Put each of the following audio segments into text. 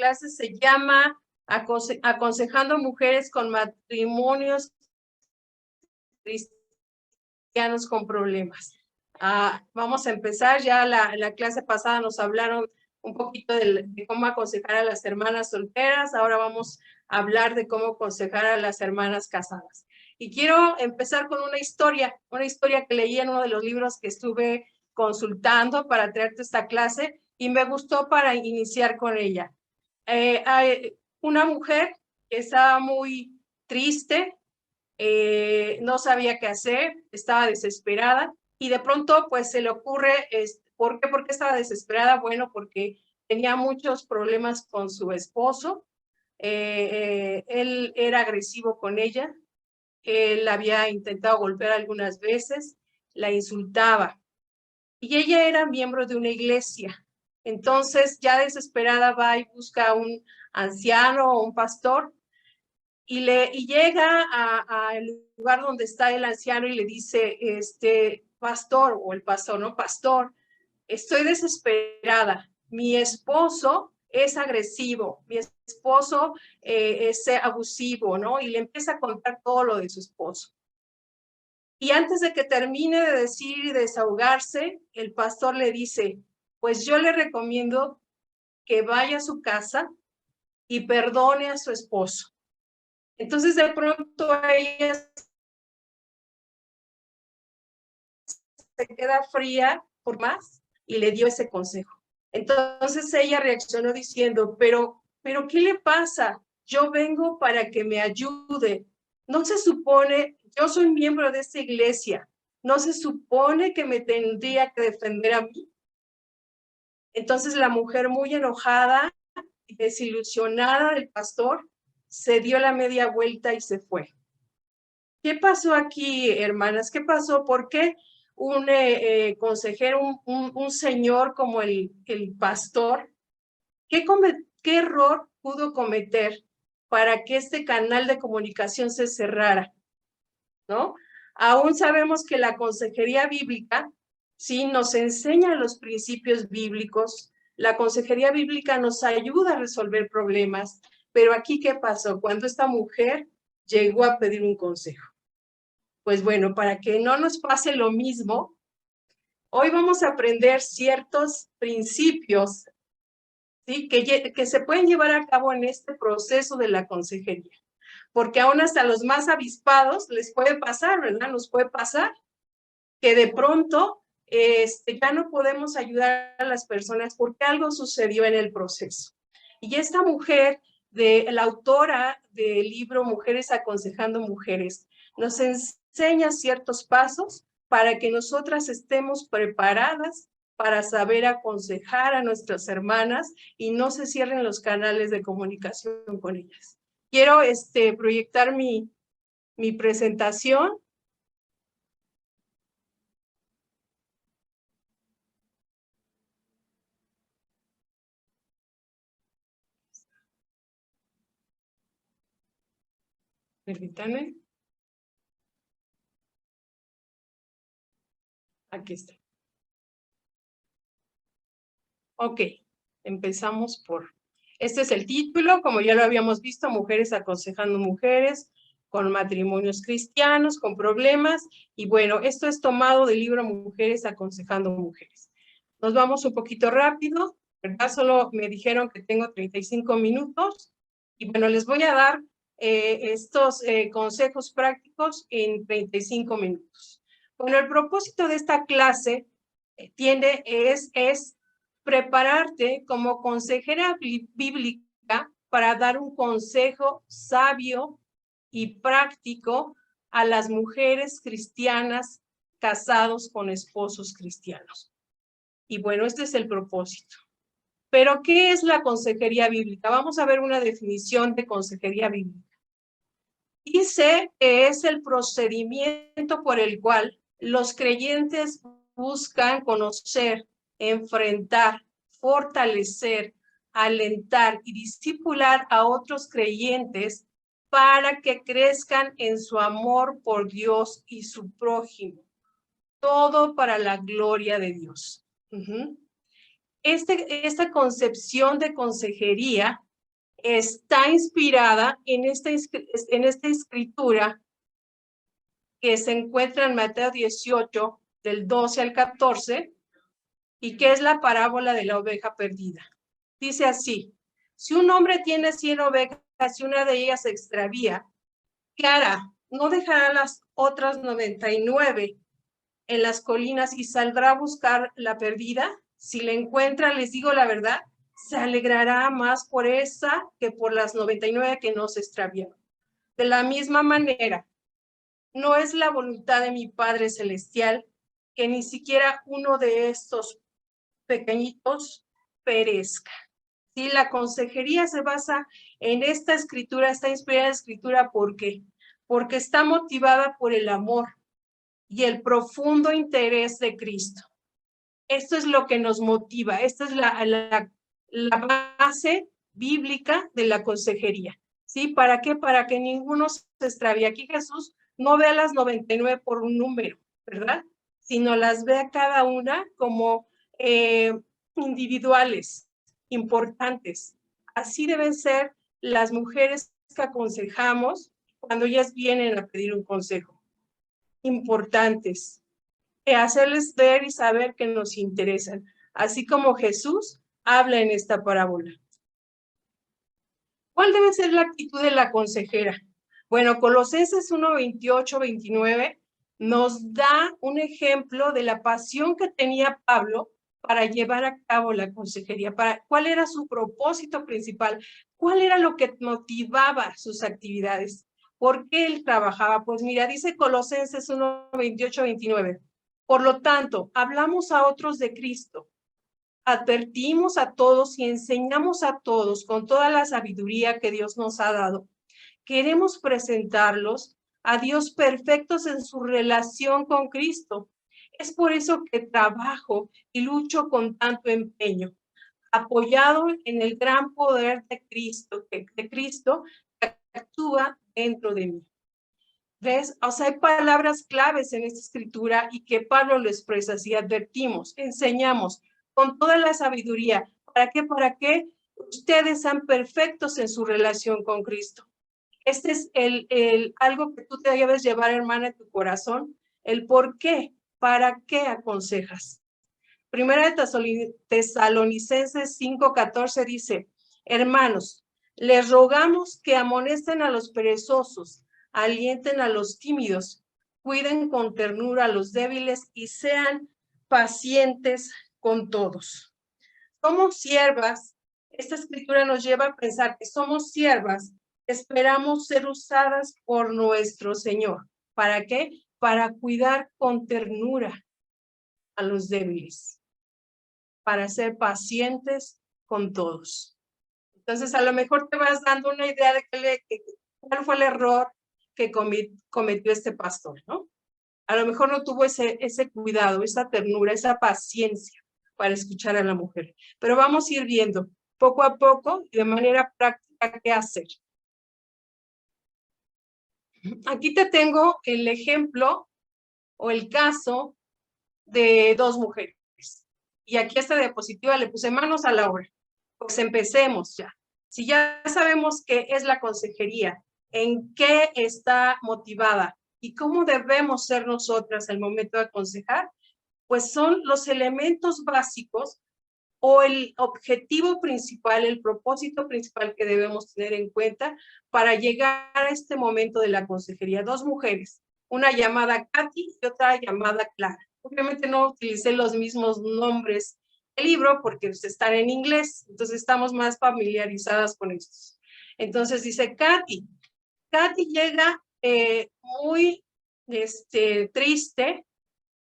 clase se llama Aconsejando Mujeres con Matrimonios Cristianos con Problemas. Vamos a empezar. Ya la clase pasada nos hablaron un poquito de cómo aconsejar a las hermanas solteras. Ahora vamos a hablar de cómo aconsejar a las hermanas casadas. Y quiero empezar con una historia que leí en uno de los libros que estuve consultando para traerte esta clase y me gustó para iniciar con ella. Hay una mujer que estaba muy triste, no sabía qué hacer, estaba desesperada y de pronto pues se le ocurre, ¿por qué? ¿Por qué estaba desesperada? Bueno, porque tenía muchos problemas con su esposo. Él era agresivo con ella, él había intentado golpear algunas veces, la insultaba y ella era miembro de una iglesia. Entonces ya desesperada va y busca a un anciano o un pastor y llega al lugar donde está el anciano y le dice, pastor, o el pastor, ¿no? Pastor, estoy desesperada, mi esposo es agresivo, mi esposo es abusivo, ¿no? Y le empieza a contar todo lo de su esposo. Y antes de que termine de decir y desahogarse, el pastor le dice, pues yo le recomiendo que vaya a su casa y perdone a su esposo. Entonces de pronto ella se queda fría por más y le dio ese consejo. Entonces ella reaccionó diciendo, pero ¿qué le pasa? Yo vengo para que me ayude. No se supone, yo soy miembro de esta iglesia, no se supone que me tendría que defender a mí. Entonces la mujer, muy enojada y desilusionada del pastor, se dio la media vuelta y se fue. ¿Qué pasó aquí, hermanas? ¿Qué pasó? ¿Por qué un consejero, un señor como el pastor, qué error pudo cometer para que este canal de comunicación se cerrara? ¿No? Aún sabemos que la consejería bíblica, sí, nos enseña los principios bíblicos. La consejería bíblica nos ayuda a resolver problemas. Pero aquí, ¿qué pasó? Cuando esta mujer llegó a pedir un consejo. Pues bueno, para que no nos pase lo mismo, hoy vamos a aprender ciertos principios, ¿sí? que se pueden llevar a cabo en este proceso de la consejería. Porque aún hasta los más avispados les puede pasar, ¿verdad? Nos puede pasar que de pronto ya no podemos ayudar a las personas porque algo sucedió en el proceso. Y esta mujer, la autora del libro Mujeres Aconsejando Mujeres, nos enseña ciertos pasos para que nosotras estemos preparadas para saber aconsejar a nuestras hermanas y no se cierren los canales de comunicación con ellas. Quiero proyectar mi presentación. Permítanme. Aquí está. Ok, empezamos por... Este es el título, como ya lo habíamos visto, Mujeres Aconsejando Mujeres con Matrimonios Cristianos, con Problemas. Y bueno, esto es tomado del libro Mujeres Aconsejando Mujeres. Nos vamos un poquito rápido, ¿verdad? Solo me dijeron que tengo 35 minutos. Y bueno, les voy a dar estos consejos prácticos en 35 minutos. Bueno, el propósito de esta clase es prepararte como consejera bíblica para dar un consejo sabio y práctico a las mujeres cristianas casados con esposos cristianos. Y bueno, este es el propósito. Pero, ¿qué es la consejería bíblica? Vamos a ver una definición de consejería bíblica. Dice que es el procedimiento por el cual los creyentes buscan conocer, enfrentar, fortalecer, alentar y discipular a otros creyentes para que crezcan en su amor por Dios y su prójimo. Todo para la gloria de Dios. Esta concepción de consejería está inspirada en esta escritura que se encuentra en Mateo 18, del 12 al 14, y que es la parábola de la oveja perdida. Dice así: si un hombre tiene 100 ovejas y una de ellas se extravía, ¿qué hará? ¿No dejará las otras 99 en las colinas y saldrá a buscar la perdida? Si la encuentra, les digo la verdad, se alegrará más por esa que por las 99 que no se extraviaron. De la misma manera, no es la voluntad de mi Padre Celestial que ni siquiera uno de estos pequeñitos perezca. Sí, la consejería se basa en esta escritura, está inspirada en escritura, ¿por qué? Porque está motivada por el amor y el profundo interés de Cristo. Esto es lo que nos motiva, esta es la base bíblica de la consejería. ¿Sí? ¿Para qué? Para que ninguno se extravíe. Aquí Jesús no ve a las 99 por un número, ¿verdad? Sino las ve a cada una como individuales, importantes. Así deben ser las mujeres que aconsejamos cuando ellas vienen a pedir un consejo. Importantes. Hacerles ver y saber que nos interesan, así como Jesús habla en esta parábola. ¿Cuál debe ser la actitud de la consejera? Bueno, Colosenses 1, 28, 29 nos da un ejemplo de la pasión que tenía Pablo para llevar a cabo la consejería. ¿Cuál era su propósito principal? ¿Cuál era lo que motivaba sus actividades? ¿Por qué él trabajaba? Pues mira, dice Colosenses 1, 28, 29. Por lo tanto, hablamos a otros de Cristo, advertimos a todos y enseñamos a todos con toda la sabiduría que Dios nos ha dado. Queremos presentarlos a Dios perfectos en su relación con Cristo. Es por eso que trabajo y lucho con tanto empeño, apoyado en el gran poder de Cristo que actúa dentro de mí. ¿Ves? O sea, hay palabras claves en esta escritura y que Pablo lo expresa así: advertimos, enseñamos con toda la sabiduría. ¿Para qué? Para que ustedes sean perfectos en su relación con Cristo. Este es algo que tú te debes llevar, hermana, en tu corazón. El por qué, para qué aconsejas. Primera de Tesalonicenses 5:14 dice: hermanos, les rogamos que amonesten a los perezosos, alienten a los tímidos, cuiden con ternura a los débiles y sean pacientes con todos. Somos siervas. Esta escritura nos lleva a pensar que somos siervas. Esperamos ser usadas por nuestro Señor. ¿Para qué? Para cuidar con ternura a los débiles, para ser pacientes con todos. Entonces, a lo mejor te vas dando una idea de cuál fue el error que cometió este pastor, ¿no? A lo mejor no tuvo ese cuidado, esa ternura, esa paciencia para escuchar a la mujer. Pero vamos a ir viendo poco a poco y de manera práctica qué hacer. Aquí te tengo el ejemplo o el caso de dos mujeres. Y aquí a esta diapositiva le puse manos a la obra. Pues empecemos ya. Si ya sabemos qué es la consejería, en qué está motivada y cómo debemos ser nosotras al momento de aconsejar, pues son los elementos básicos o el objetivo principal, el propósito principal que debemos tener en cuenta para llegar a este momento de la consejería. Dos mujeres, una llamada Katy y otra llamada Clara. Obviamente no utilicé los mismos nombres del libro porque están en inglés, entonces estamos más familiarizadas con estos. Entonces dice Katy. Katy llega muy triste,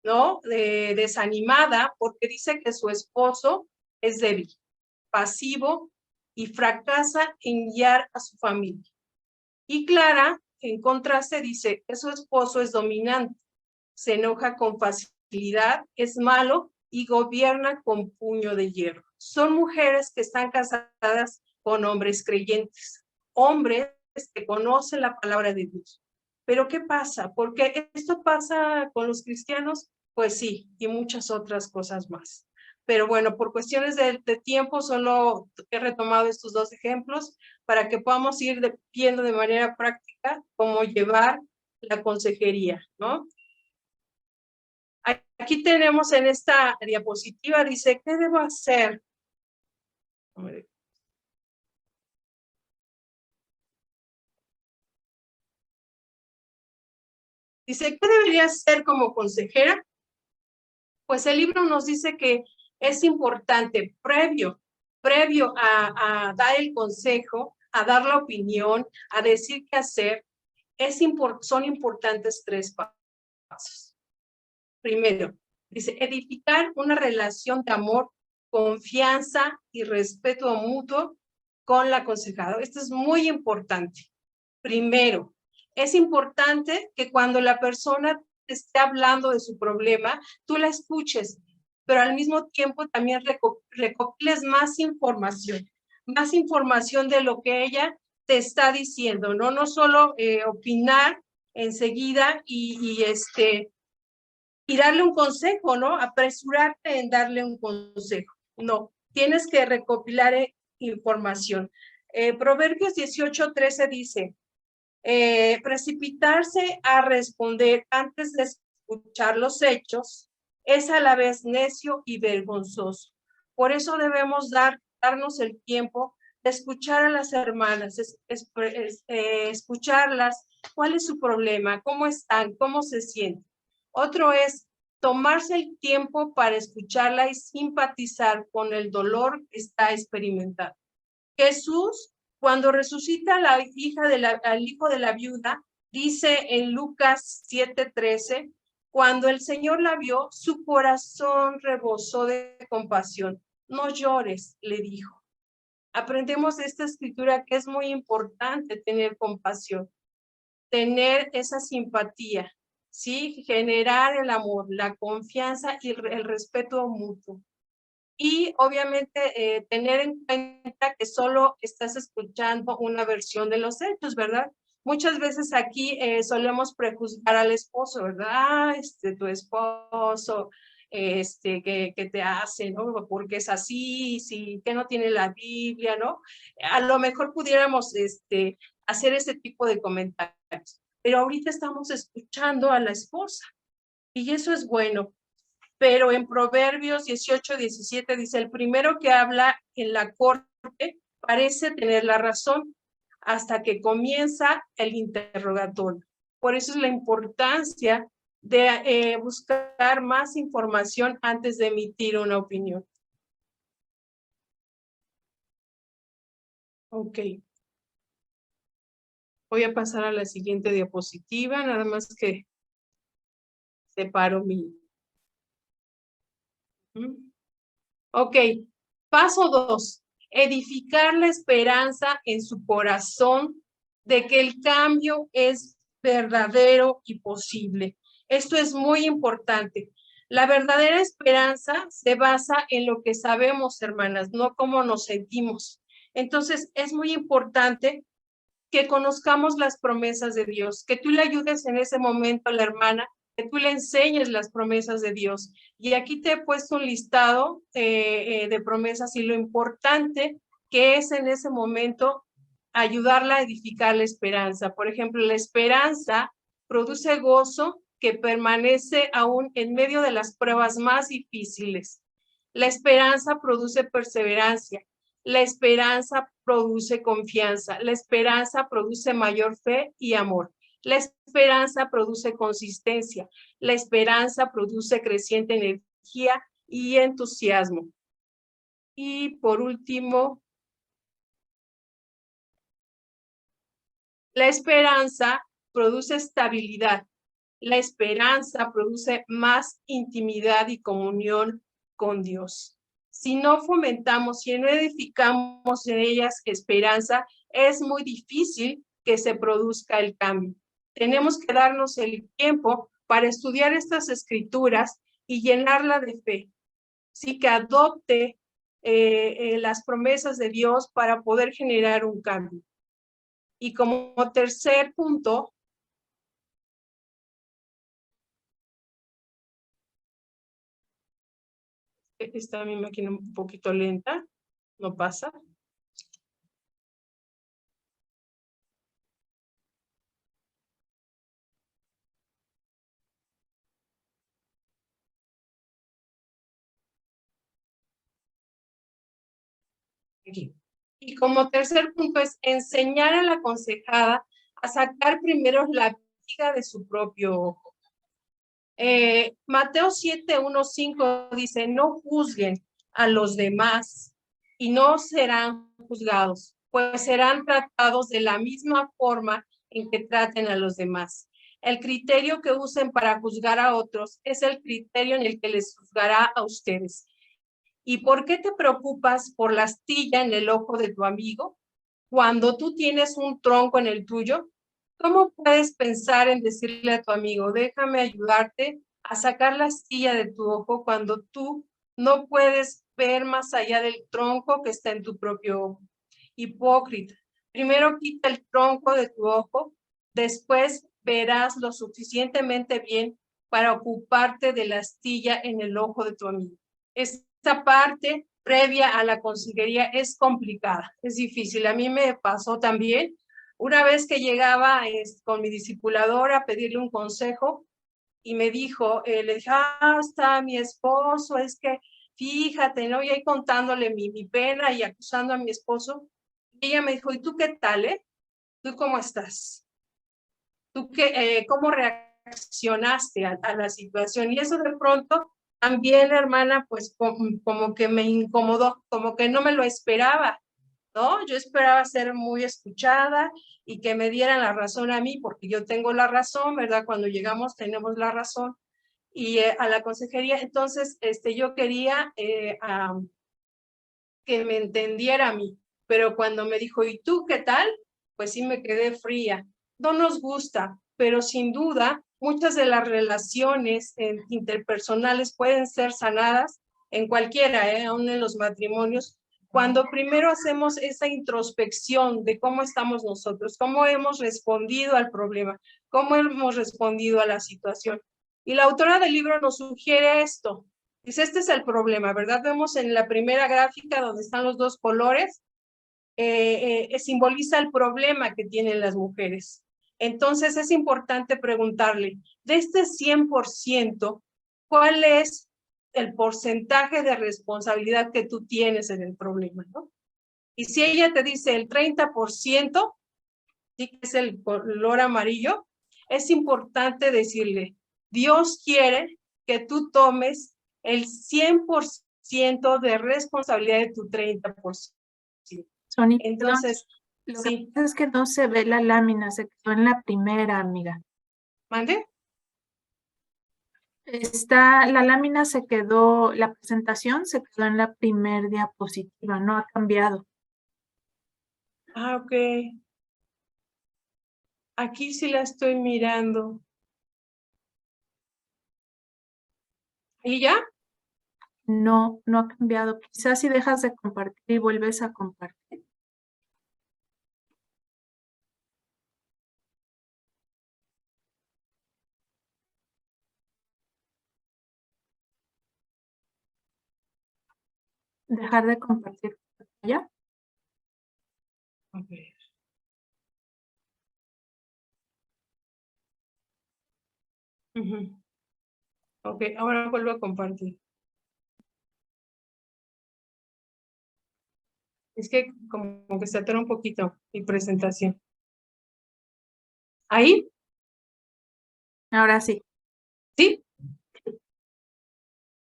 ¿no? Desanimada porque dice que su esposo es débil, pasivo y fracasa en guiar a su familia. Y Clara, en contraste, dice que su esposo es dominante, se enoja con facilidad, es malo y gobierna con puño de hierro. Son mujeres que están casadas con hombres creyentes, hombres que conocen la palabra de Dios. Pero ¿qué pasa? ¿Porque esto pasa con los cristianos? Pues sí, y muchas otras cosas más. pero bueno, por cuestiones de tiempo solo he retomado estos dos ejemplos para que podamos ir viendo de manera práctica cómo llevar la consejería, ¿no? Aquí tenemos en esta diapositiva, dice, ¿qué debo hacer? Dice, ¿qué debería hacer como consejera? Pues el libro nos dice que es importante, previo a dar el consejo, a dar la opinión, a decir qué hacer, son importantes tres pasos. Primero, dice, edificar una relación de amor, confianza y respeto mutuo con la aconsejada. Esto es muy importante. Primero, es importante que cuando la persona te esté hablando de su problema, tú la escuches, pero al mismo tiempo también recopiles más información de lo que ella te está diciendo, ¿no? No solo opinar enseguida y darle un consejo, ¿no? Apresurarte en darle un consejo. No, tienes que recopilar información. Proverbios 18:13 dice, precipitarse a responder antes de escuchar los hechos es a la vez necio y vergonzoso. Por eso debemos darnos el tiempo de escuchar a las hermanas, escucharlas, cuál es su problema, cómo están, cómo se sienten. Otro es tomarse el tiempo para escucharla y simpatizar con el dolor que está experimentando. Jesús, cuando resucita al hijo de la viuda, dice en Lucas 7:13, cuando el Señor la vio, su corazón rebosó de compasión. No llores, le dijo. Aprendemos de esta escritura que es muy importante tener compasión, tener esa simpatía, ¿sí? Generar el amor, la confianza y el respeto mutuo. Y obviamente tener en cuenta que solo estás escuchando una versión de los hechos, ¿verdad? Muchas veces aquí solemos prejuzgar al esposo, ¿verdad? Tu esposo, que te hace, ¿no? Porque es así, sí, que no tiene la Biblia, ¿no? A lo mejor pudiéramos hacer ese tipo de comentarios, pero ahorita estamos escuchando a la esposa y eso es bueno. Pero en Proverbios 18:17 dice, el primero que habla en la corte parece tener la razón hasta que comienza el interrogatorio. Por eso es la importancia de buscar más información antes de emitir una opinión. Ok. Voy a pasar a la siguiente diapositiva, nada más que separo mi... Ok, paso 2. Edificar la esperanza en su corazón de que el cambio es verdadero y posible. Esto es muy importante. La verdadera esperanza se basa en lo que sabemos, hermanas, no cómo nos sentimos. Entonces, es muy importante que conozcamos las promesas de Dios, que tú le ayudes en ese momento a la hermana, que tú le enseñes las promesas de Dios. Y aquí te he puesto un listado de promesas y lo importante que es en ese momento ayudarla a edificar la esperanza. Por ejemplo, la esperanza produce gozo que permanece aún en medio de las pruebas más difíciles. La esperanza produce perseverancia. La esperanza produce confianza, la esperanza produce mayor fe y amor. La esperanza produce consistencia, la esperanza produce creciente energía y entusiasmo. Y por último, la esperanza produce estabilidad. La esperanza produce más intimidad y comunión con Dios. Si no fomentamos, si no edificamos en ellas esperanza, es muy difícil que se produzca el cambio. Tenemos que darnos el tiempo para estudiar estas escrituras y llenarla de fe. Sí, que adopte las promesas de Dios para poder generar un cambio. Y como tercer punto, Está mi máquina un poquito lenta, no pasa. Aquí. Y como tercer punto es enseñar a la aconsejada a sacar primero la viga de su propio ojo. Mateo 7:1-5 dice, no juzguen a los demás y no serán juzgados, pues serán tratados de la misma forma en que traten a los demás. El criterio que usen para juzgar a otros es el criterio en el que les juzgará a ustedes. ¿Y por qué te preocupas por la astilla en el ojo de tu amigo cuando tú tienes un tronco en el tuyo? ¿Cómo puedes pensar en decirle a tu amigo, déjame ayudarte a sacar la astilla de tu ojo cuando tú no puedes ver más allá del tronco que está en tu propio ojo? Hipócrita, primero quita el tronco de tu ojo, después verás lo suficientemente bien para ocuparte de la astilla en el ojo de tu amigo. Esta parte previa a la consejería es complicada, es difícil. A mí me pasó también. Una vez que llegaba con mi discipuladora a pedirle un consejo y me dijo, le dije, está mi esposo, es que fíjate, ¿no? Y ahí contándole mi pena y acusando a mi esposo. Y ella me dijo, ¿y tú qué tal, ¿Tú cómo estás? ¿Tú cómo reaccionaste a la situación? Y eso de pronto también, hermana, pues como que me incomodó, como que no me lo esperaba, ¿no? Yo esperaba ser muy escuchada y que me dieran la razón a mí, porque yo tengo la razón, ¿verdad? Cuando llegamos tenemos la razón. Y a la consejería, entonces, yo quería que me entendiera a mí, pero cuando me dijo, ¿y tú qué tal? Pues sí me quedé fría. No nos gusta, pero sin duda muchas de las relaciones interpersonales pueden ser sanadas en cualquiera, aún en los matrimonios, cuando primero hacemos esa introspección de cómo estamos nosotros, cómo hemos respondido al problema, cómo hemos respondido a la situación. Y la autora del libro nos sugiere esto. Dice, este es el problema, ¿verdad? Vemos en la primera gráfica donde están los dos colores, simboliza el problema que tienen las mujeres. Entonces es importante preguntarle, de este 100%, ¿cuál es el porcentaje de responsabilidad que tú tienes en el problema, ¿no? Y si ella te dice el 30%, sí que es el color amarillo, es importante decirle, Dios quiere que tú tomes el 100% de responsabilidad de tu 30%. Sonia, Entonces, lo sí. que pasa es que no se ve la lámina, se quedó en la primera, amiga. ¿Mande? La lámina se quedó, la presentación se quedó en la primer diapositiva, no ha cambiado. Ok. Aquí sí la estoy mirando. ¿Y ya? No, no ha cambiado. Quizás si dejas de compartir y vuelves a compartir. Dejar de compartir pantalla. A ver. Ok, ahora vuelvo a compartir. Es que como que se atora un poquito mi presentación. ¿Ahí? Ahora sí. ¿Sí?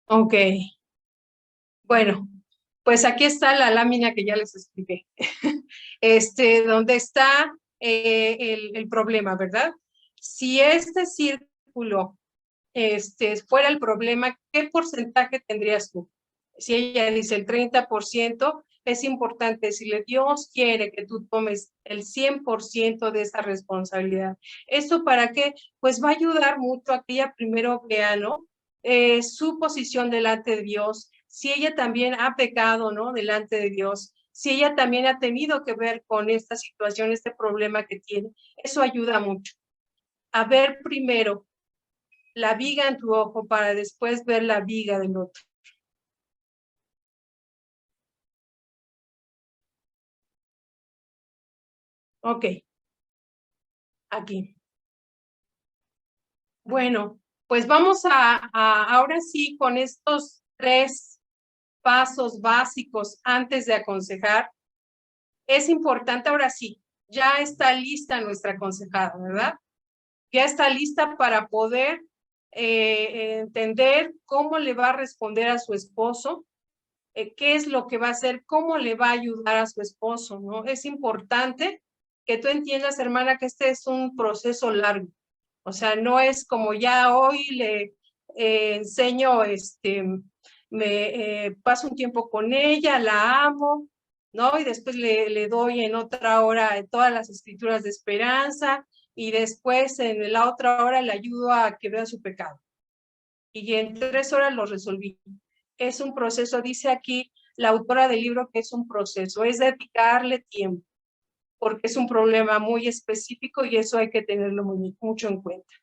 Ok. Bueno, pues aquí está la lámina que ya les expliqué. Donde está el problema, ¿verdad? Si este círculo fuera el problema, ¿qué porcentaje tendrías tú? Si ella dice el 30%, es importante decirle, Dios quiere que tú tomes el 100% de esa responsabilidad. ¿Esto para qué? Pues va a ayudar mucho a que ella primero vea, ¿no? Su posición delante de Dios, si ella también ha pecado, ¿no? Delante de Dios, si ella también ha tenido que ver con esta situación, este problema que tiene, eso ayuda mucho. A ver primero la viga en tu ojo para después ver la viga del otro. Ok, aquí. Bueno, pues vamos ahora sí con estos 3 pasos básicos antes de aconsejar. Es importante ahora sí, ya está lista nuestra aconsejada, ¿verdad? Ya está lista para poder entender cómo le va a responder a su esposo, qué es lo que va a hacer, cómo le va a ayudar a su esposo, ¿no? Es importante que tú entiendas, hermana, que este es un proceso largo. O sea, no es como ya hoy le enseño, me paso un tiempo con ella, la amo, ¿no? Y después le doy en otra hora todas las escrituras de esperanza y después en la otra hora le ayudo a que vea su pecado. Y en 3 horas lo resolví. Es un proceso, dice aquí la autora del libro que es un proceso, es dedicarle tiempo, porque es un problema muy específico y eso hay que tenerlo mucho en cuenta.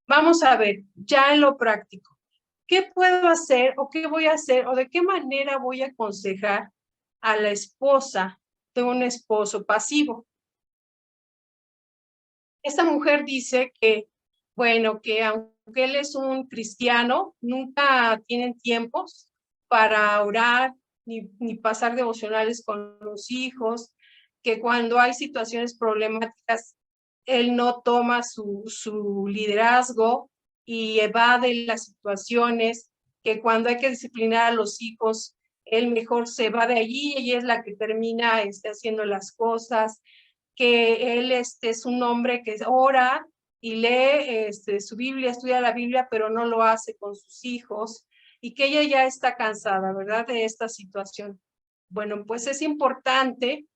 Vamos a ver, ya en lo práctico, ¿qué puedo hacer o qué voy a hacer o de qué manera voy a aconsejar a la esposa de un esposo pasivo? Esta mujer dice que, bueno, que aunque él es un cristiano, nunca tienen tiempos para orar ni pasar devocionales con los hijos, que cuando hay situaciones problemáticas, él no toma su liderazgo y evade las situaciones, que cuando hay que disciplinar a los hijos, él mejor se va de allí, ella es la que termina haciendo las cosas, que él es un hombre que ora y lee su Biblia, estudia la Biblia, pero no lo hace con sus hijos, y que ella ya está cansada, ¿verdad?, de esta situación. Bueno, pues es importante,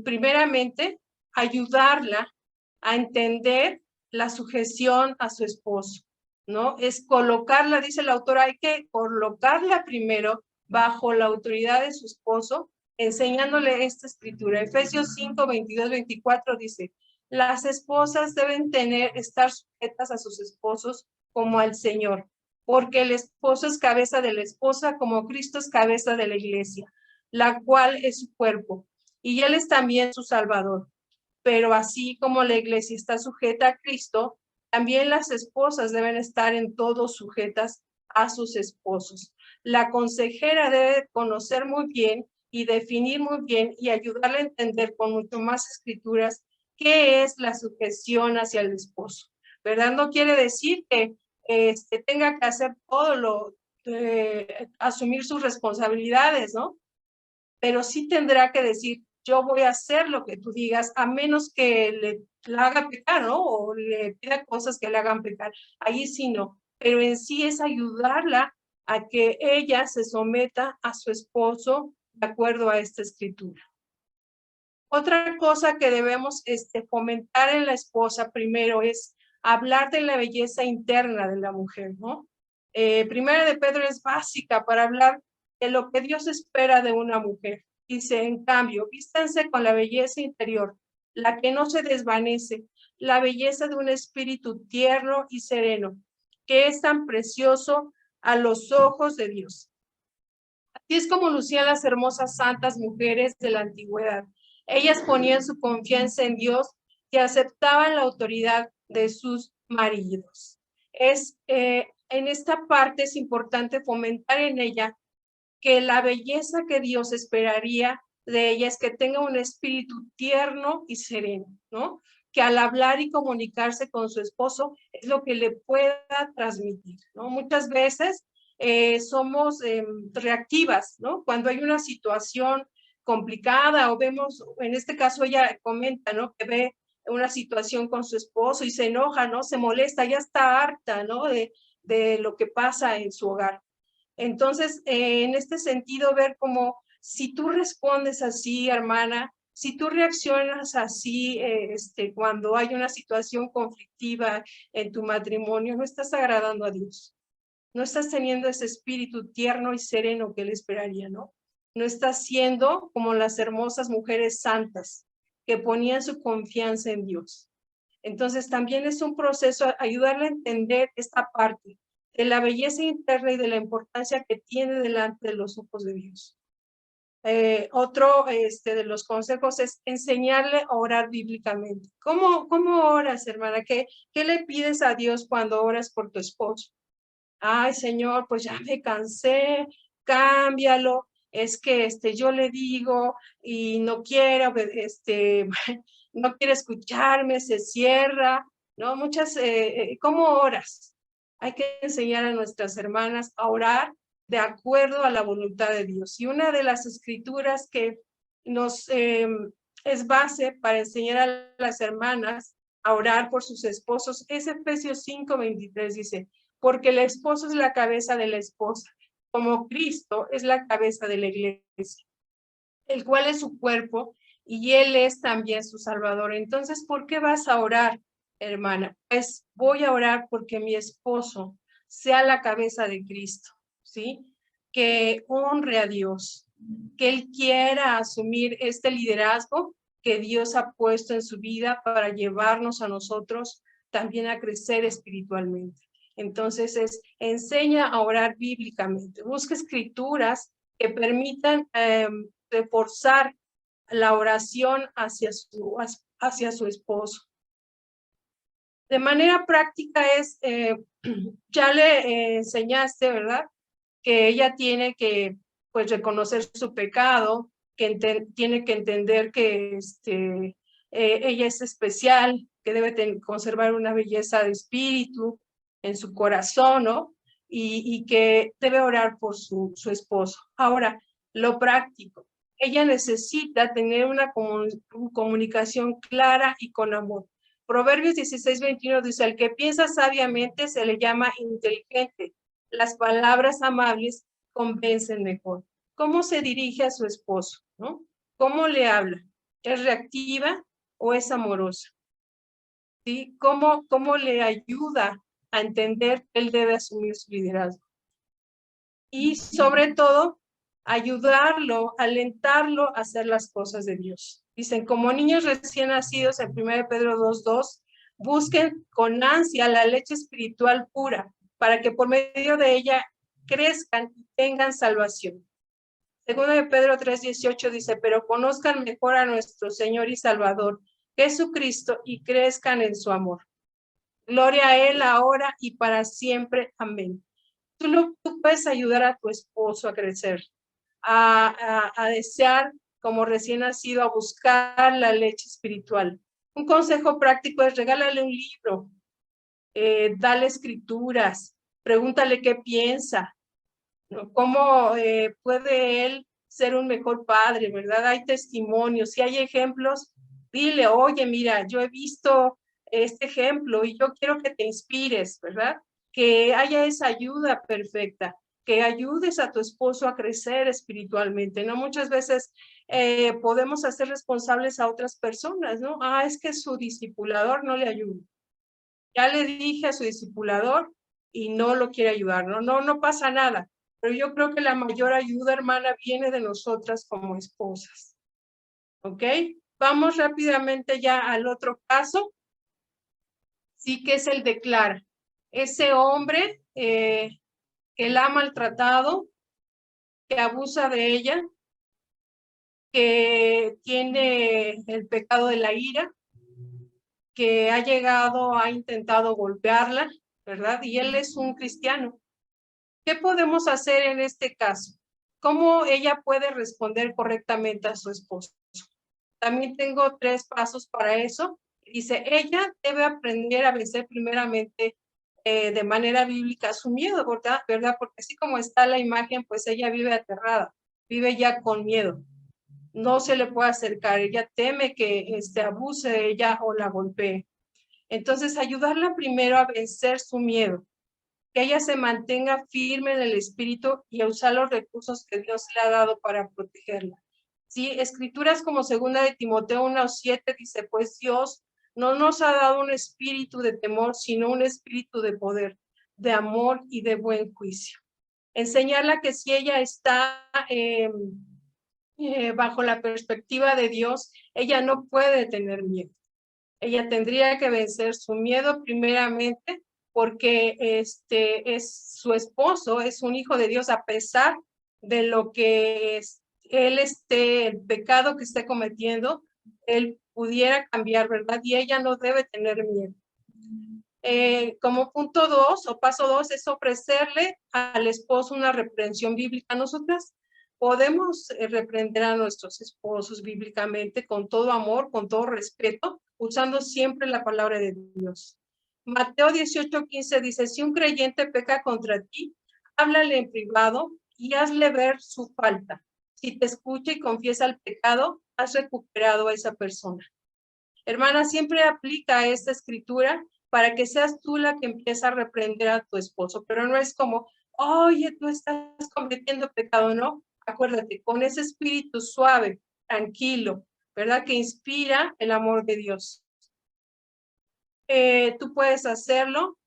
primeramente, ayudarla a entender la sujeción a su esposo, ¿no? Es colocarla, dice la autora, hay que colocarla primero bajo la autoridad de su esposo, enseñándole esta escritura. Efesios 5, 22, 24 dice, las esposas deben estar sujetas a sus esposos como al Señor, porque el esposo es cabeza de la esposa, como Cristo es cabeza de la iglesia, la cual es su cuerpo, y Él es también su Salvador. Pero así como la iglesia está sujeta a Cristo, también las esposas deben estar en todo sujetas a sus esposos. La consejera debe conocer muy bien y definir muy bien y ayudarle a entender con mucho más escrituras qué es la sujeción hacia el esposo, ¿verdad? No quiere decir que tenga que hacer todo asumir sus responsabilidades, ¿no? Pero sí tendrá que decir, yo voy a hacer lo que tú digas, a menos que la haga pecar, ¿no? O le pida cosas que le hagan pecar. Ahí sí no. Pero en sí es ayudarla a que ella se someta a su esposo de acuerdo a esta escritura. Otra cosa que debemos fomentar en la esposa primero es hablar de la belleza interna de la mujer, ¿no? Primera de Pedro es básica para hablar de lo que Dios espera de una mujer. Dice, en cambio, vístanse con la belleza interior, la que no se desvanece, la belleza de un espíritu tierno y sereno, que es tan precioso a los ojos de Dios. Así es como lucían las hermosas santas mujeres de la antigüedad. Ellas ponían su confianza en Dios y aceptaban la autoridad de sus maridos. En esta parte es importante fomentar en ella que la belleza que Dios esperaría de ella es que tenga un espíritu tierno y sereno, ¿no? Que al hablar y comunicarse con su esposo es lo que le pueda transmitir, ¿no? Muchas veces somos reactivas, ¿no? Cuando hay una situación complicada o vemos, en este caso ella comenta, ¿no? Que ve una situación con su esposo y se enoja, ¿no? Se molesta, ya está harta, ¿no? De lo que pasa en su hogar. Entonces, en este sentido, ver cómo si tú respondes así, hermana, si tú reaccionas así cuando hay una situación conflictiva en tu matrimonio, no estás agradando a Dios. No estás teniendo ese espíritu tierno y sereno que Él esperaría, ¿no? No estás siendo como las hermosas mujeres santas que ponían su confianza en Dios. Entonces, también es un proceso ayudarle a entender esta parte de la belleza interna y de la importancia que tiene delante de los ojos de Dios. Otro de los consejos es enseñarle a orar bíblicamente. ¿Cómo oras, hermana? ¿Qué le pides a Dios cuando oras por tu esposo? Ay, Señor, pues ya me cansé, cámbialo. Es que yo le digo y no quiere, no quiere escucharme, se cierra, ¿no? ¿Cómo oras? Hay que enseñar a nuestras hermanas a orar de acuerdo a la voluntad de Dios. Y una de las escrituras que nos es base para enseñar a las hermanas a orar por sus esposos es Efesios 5:23, dice, porque el esposo es la cabeza de la esposa, como Cristo es la cabeza de la iglesia, el cual es su cuerpo y él es también su salvador. Entonces, ¿por qué vas a orar, hermana? Pues voy a orar porque mi esposo sea la cabeza de Cristo, ¿sí? Que honre a Dios, que él quiera asumir este liderazgo que Dios ha puesto en su vida para llevarnos a nosotros también a crecer espiritualmente. Entonces, enseña a orar bíblicamente, busca escrituras que permitan reforzar la oración hacia su esposo. De manera práctica ya le enseñaste, ¿verdad? Que ella tiene que, pues, reconocer su pecado, que tiene que entender que ella es especial, que debe conservar una belleza de espíritu en su corazón, ¿no? Y que debe orar por su esposo. Ahora, lo práctico. Ella necesita tener una comunicación clara y con amor. Proverbios 16:21 dice, al que piensa sabiamente se le llama inteligente. Las palabras amables convencen mejor. ¿Cómo se dirige a su esposo? ¿No? ¿Cómo le habla? ¿Es reactiva o es amorosa? ¿Sí? ¿Cómo le ayuda a entender que él debe asumir su liderazgo? Y sobre todo, ayudarlo, alentarlo a hacer las cosas de Dios. Dicen, como niños recién nacidos, en 1 Pedro 2:2, busquen con ansia la leche espiritual pura, para que por medio de ella crezcan y tengan salvación. Segundo de Pedro 3:18 dice, pero conozcan mejor a nuestro Señor y Salvador, Jesucristo, y crezcan en su amor. Gloria a Él ahora y para siempre. Amén. Tú puedes ayudar a tu esposo a crecer, a desear como recién nacido, a buscar la leche espiritual. Un consejo práctico es regálale un libro, dale escrituras, pregúntale qué piensa, ¿no? ¿Cómo puede él ser un mejor padre, verdad? Hay testimonios, si hay ejemplos, dile, oye, mira, yo he visto este ejemplo y yo quiero que te inspires, ¿verdad? Que haya esa ayuda perfecta, que ayudes a tu esposo a crecer espiritualmente, ¿no? Muchas veces podemos hacer responsables a otras personas, ¿no? Es que su discipulador no le ayuda. Ya le dije a su discipulador y no lo quiere ayudar, ¿no? No pasa nada. Pero yo creo que la mayor ayuda, hermana, viene de nosotras como esposas. ¿Ok? Vamos rápidamente ya al otro caso. Sí, que es el de Clara. Ese hombre que la ha maltratado, que abusa de ella, que tiene el pecado de la ira, que ha intentado golpearla, ¿verdad? Y él es un cristiano. ¿Qué podemos hacer en este caso? ¿Cómo ella puede responder correctamente a su esposo? También tengo 3 pasos para eso. Dice, ella debe aprender a vencer primeramente de manera bíblica su miedo, ¿verdad? Porque así como está la imagen, pues ella vive aterrada, vive ya con miedo. No se le puede acercar, ella teme que abuse de ella o la golpee. Entonces, ayudarla primero a vencer su miedo, que ella se mantenga firme en el espíritu y a usar los recursos que Dios le ha dado para protegerla. Sí, escrituras como 2 de Timoteo 1:7 dice, pues Dios no nos ha dado un espíritu de temor, sino un espíritu de poder, de amor y de buen juicio. Enseñarla que si ella está bajo la perspectiva de Dios, ella no puede tener miedo. Ella tendría que vencer su miedo primeramente porque es su esposo, es un hijo de Dios, a pesar de lo que él el pecado que esté cometiendo, él pudiera cambiar, ¿verdad? Y ella no debe tener miedo. Como punto 2 o paso 2 es ofrecerle al esposo una reprensión bíblica. Nosotras podemos reprender a nuestros esposos bíblicamente con todo amor, con todo respeto, usando siempre la palabra de Dios. Mateo 18:15 dice, si un creyente peca contra ti, háblale en privado y hazle ver su falta. Si te escucha y confiesa el pecado, has recuperado a esa persona. Hermana, siempre aplica esta escritura para que seas tú la que empieza a reprender a tu esposo, pero no es como, oye, tú estás cometiendo pecado, ¿no? Acuérdate, con ese espíritu suave, tranquilo, ¿verdad? Que inspira el amor de Dios. Tú puedes hacerlo.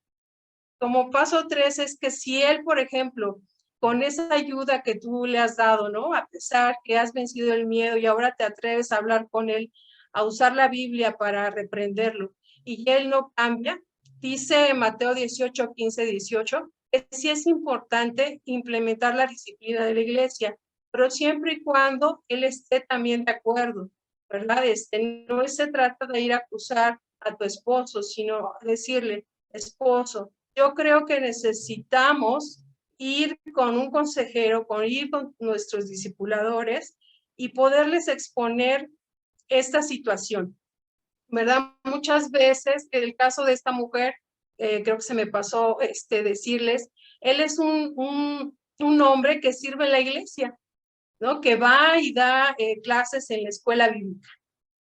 Como paso 3 es que si él, por ejemplo, con esa ayuda que tú le has dado, ¿no? A pesar que has vencido el miedo y ahora te atreves a hablar con él, a usar la Biblia para reprenderlo, y él no cambia, dice Mateo 18:15, 18, que sí es importante implementar la disciplina de la iglesia, pero siempre y cuando él esté también de acuerdo, ¿verdad? No se trata de ir a acusar a tu esposo, sino decirle, esposo, yo creo que necesitamos ir con un consejero, ir con nuestros discipuladores y poderles exponer esta situación, ¿verdad? Muchas veces, en el caso de esta mujer, creo que se me pasó decirles, él es un hombre que sirve en la iglesia, ¿no? Que va y da clases en la escuela bíblica.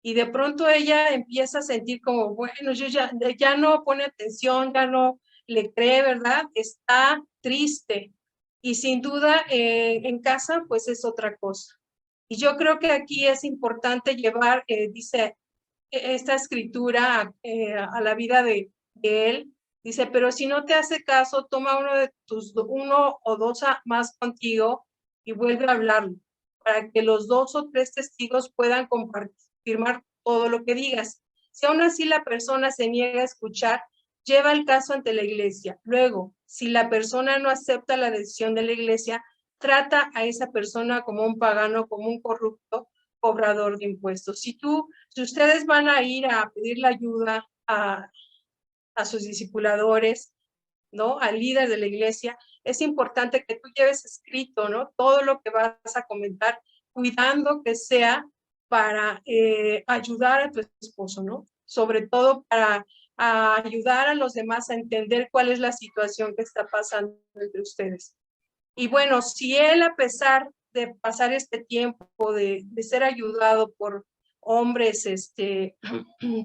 Y de pronto ella empieza a sentir como, bueno, yo ya no pone atención, ya no le cree, ¿verdad? Está triste. Y sin duda en casa, pues es otra cosa. Y yo creo que aquí es importante llevar, dice, esta escritura a la vida de él. Dice, pero si no te hace caso, toma uno o dos más contigo y vuelve a hablarlo, para que los 2 o 3 testigos puedan confirmar todo lo que digas. Si aún así la persona se niega a escuchar, lleva el caso ante la iglesia. Luego, si la persona no acepta la decisión de la iglesia, trata a esa persona como un pagano, como un corrupto cobrador de impuestos. Si ustedes van a ir a pedir la ayuda a sus discipuladores, ¿no? Al líder de la iglesia, es importante que tú lleves escrito, ¿no? Todo lo que vas a comentar, cuidando que sea para ayudar a tu esposo, ¿no? Sobre todo para ayudar a los demás a entender cuál es la situación que está pasando entre ustedes. Y bueno, si él, a pesar de pasar este tiempo, de ser ayudado por hombres,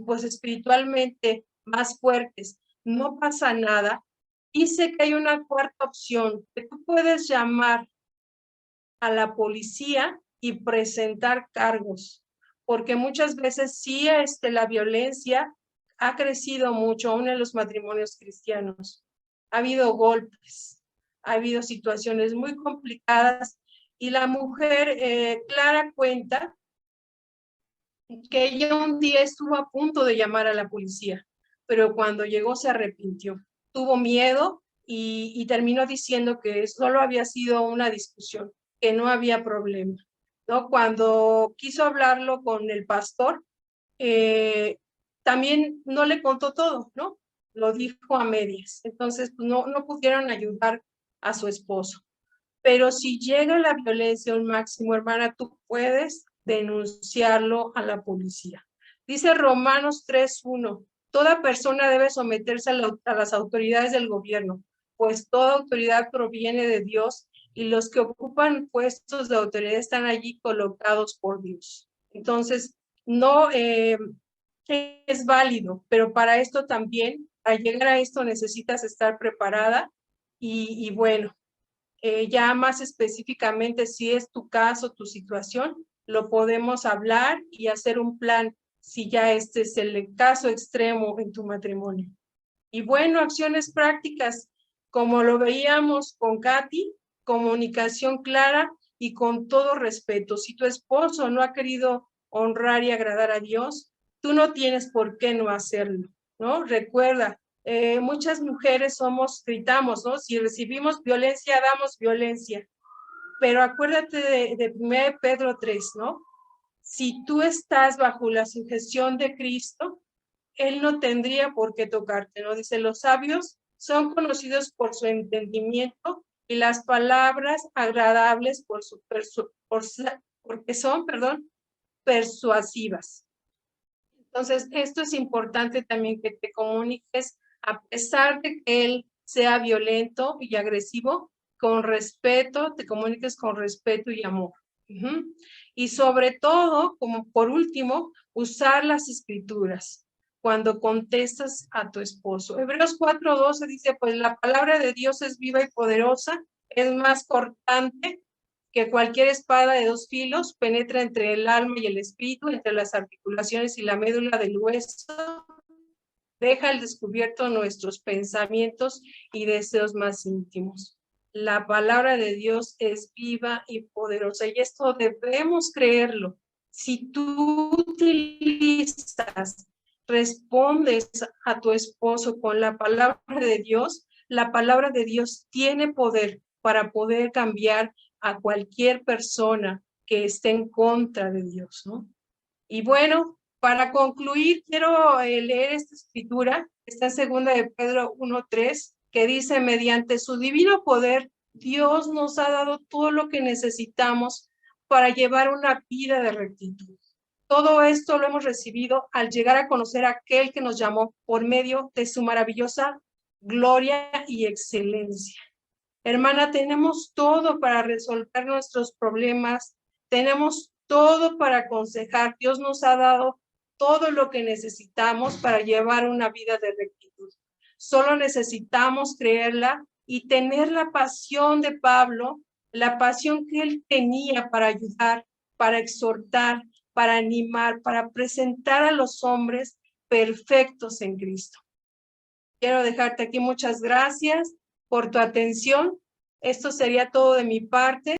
pues espiritualmente más fuertes, no pasa nada, dice que hay una cuarta opción, que tú puedes llamar a la policía y presentar cargos, porque muchas veces sí la violencia ha crecido mucho, aún en los matrimonios cristianos. Ha habido golpes, ha habido situaciones muy complicadas y la mujer Clara cuenta que ella un día estuvo a punto de llamar a la policía, pero cuando llegó se arrepintió, tuvo miedo y terminó diciendo que solo había sido una discusión, que no había problema, ¿no? Cuando quiso hablarlo con el pastor, también no le contó todo, ¿no? Lo dijo a medias, entonces pues, no pudieron ayudar a su esposo. Pero si llega la violencia a un máximo, hermana, tú puedes denunciarlo a la policía. Dice Romanos 3:1, toda persona debe someterse a las autoridades del gobierno, pues toda autoridad proviene de Dios y los que ocupan puestos de autoridad están allí colocados por Dios. Entonces, no es válido, pero para esto también, para llegar a esto necesitas estar preparada y bueno, ya más específicamente, si es tu caso, tu situación, lo podemos hablar y hacer un plan si ya este es el caso extremo en tu matrimonio. Y bueno, acciones prácticas, como lo veíamos con Katy, comunicación clara y con todo respeto. Si tu esposo no ha querido honrar y agradar a Dios, tú no tienes por qué no hacerlo, ¿no? Recuerda, muchas mujeres gritamos, ¿no? Si recibimos violencia, damos violencia. Pero acuérdate de 1 Pedro 3, ¿no? Si tú estás bajo la sugestión de Cristo, Él no tendría por qué tocarte, ¿no? Dice, los sabios son conocidos por su entendimiento y las palabras agradables porque son, persuasivas. Entonces, esto es importante también que te comuniques, a pesar de que Él sea violento y agresivo, con respeto, te comuniques con respeto y amor. Y sobre todo, como por último, usar las escrituras cuando contestas a tu esposo. Hebreos 4:12 dice, pues la palabra de Dios es viva y poderosa, es más cortante que cualquier espada de 2 filos, penetra entre el alma y el espíritu, entre las articulaciones y la médula del hueso, deja al descubierto nuestros pensamientos y deseos más íntimos. La palabra de Dios es viva y poderosa, y esto debemos creerlo. Si tú utilizas, respondes a tu esposo con la palabra de Dios, la palabra de Dios tiene poder para poder cambiar a cualquier persona que esté en contra de Dios, ¿no? Y bueno, para concluir, quiero leer esta escritura, está en 2 de Pedro 1:3, que dice, mediante su divino poder, Dios nos ha dado todo lo que necesitamos para llevar una vida de rectitud. Todo esto lo hemos recibido al llegar a conocer a aquel que nos llamó por medio de su maravillosa gloria y excelencia. Hermana, tenemos todo para resolver nuestros problemas, tenemos todo para aconsejar. Dios nos ha dado todo lo que necesitamos para llevar una vida de rectitud. Solo necesitamos creerla y tener la pasión de Pablo, la pasión que él tenía para ayudar, para exhortar, para animar, para presentar a los hombres perfectos en Cristo. Quiero dejarte aquí. Muchas gracias por tu atención. Esto sería todo de mi parte.